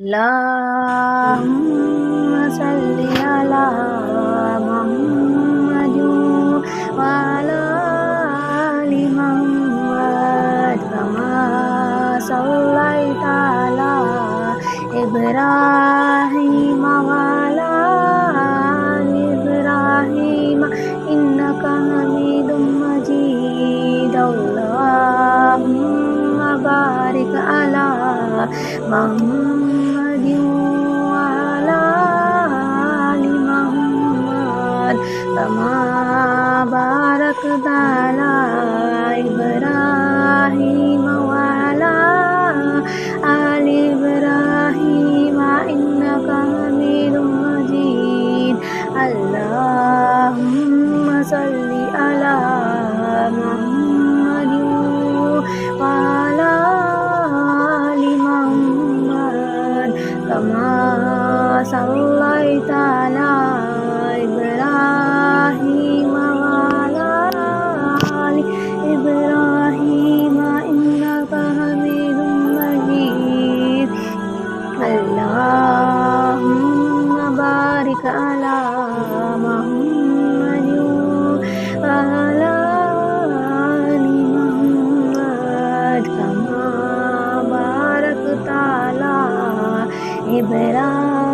अल्लाहुम्मा सल्लि अला मुहम्मदिन व अला आलि मुहम्मद कमा सल्लैता अला इब्राहीम व अला आलि इब्राहीम इन्नका हमीदुम मजीद। अल्लाहुम्मा बारिक अला मुहम्मदिन व अला आलि मुहम्मद कमा बारकता अला इब्राहीम व अला आलि इब्राहीम इन्नका हमीदुम मजीद। अल्लाहुम्मा सल्लि अला मुहम्मदिन व अला आलि मुहम्मद कमा सल्लैता अला इब्राहीम व अला आलि इब्राहीम इन्नका हमीदुम मजीद। अल्लाहुम्मा बारिक अला मुहम्मदिन व अला आलि मुहम्मद कमा बारकता अला इब्राहीम